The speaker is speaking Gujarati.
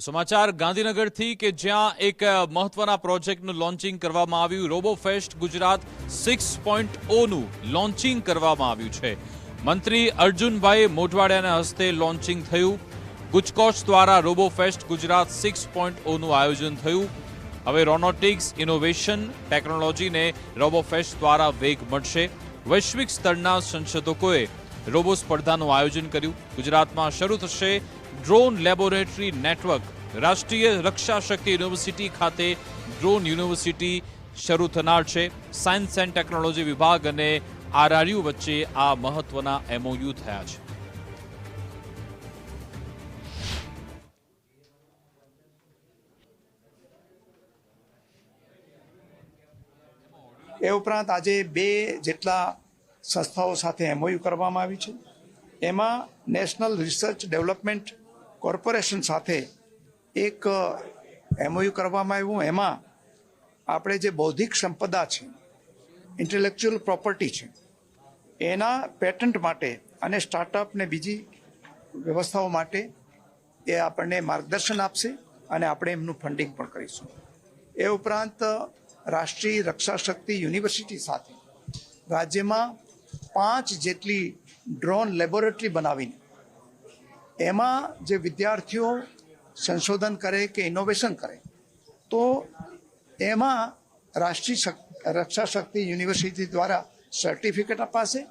સમાચાર ગાંધીનગરથી કે જ્યાં એક મહત્વના પ્રોજેક્ટનું લોન્ચિંગ કરવામાં આવ્યું. રોબોફેસ્ટ ગુજરાત 6.0નું લોન્ચિંગ કરવામાં આવ્યું છે. મંત્રી અર્જુનભાઈ મોઢવાડિયાના હસ્તે લોન્ચિંગ થયું. ગુજકોસ્ટ દ્વારા રોબોફેસ્ટ ગુજરાત 6.0નું આયોજન થયું. હવે રોબોટિક્સ ઇનોવેશન ટેકનોલોજીને રોબોફેસ્ટ દ્વારા વેગ મળશે. વૈશ્વિક સ્તરના સંશોધકોએ રોબો સ્પર્ધાનું આયોજન કર્યું. ગુજરાતમાં શરૂ થશે ડ્રોન લેબોરેટરી નેટવર્ક. રાષ્ટ્રીય રક્ષા શક્તિ યુનિવર્સિટી ખાતે ડ્રોન યુનિવર્સિટી શરૂ થનાર છે. સાયન્સ એન્ડ ટેકનોલોજી વિભાગ અને આરઆરયુ વચ્ચે આ મહત્વના એમઓયુ થયા છે. એ ઉપરાંત આજે 2 જેટલા સંસ્થાઓ સાથે એમઓયુ કરવામાં આવી છે. એમાં નેશનલ રિસર્ચ ડેવલપમેન્ટ કોર્પોરેશન સાથે એક એમઓયુ કરવામાં આવ્યું. એમાં આપણે જે બૌદ્ધિક સંપદા છે, ઇન્ટેલેક્ચ્યુઅલ પ્રોપર્ટી છે, એના પેટન્ટ માટે અને સ્ટાર્ટઅપ ને બીજી વ્યવસ્થાઓ માટે એ આપણને માર્ગદર્શન આપશે અને આપણે એમનું ફંડિંગ પણ કરીશું. એ ઉપરાંત રાષ્ટ્રીય રક્ષા શક્તિ યુનિવર્સિટી સાથે રાજ્યમાં 5 જેટલી ડ્રોન લેબોરેટરી બનાવીને એમાં જે વિદ્યાર્થીઓ સંશોધન કરે કે ઇનોવેશન કરે તો એમાં રાષ્ટ્રીય રક્ષા શક્તિ યુનિવર્સિટી દ્વારા સર્ટિફિકેટ અપાશે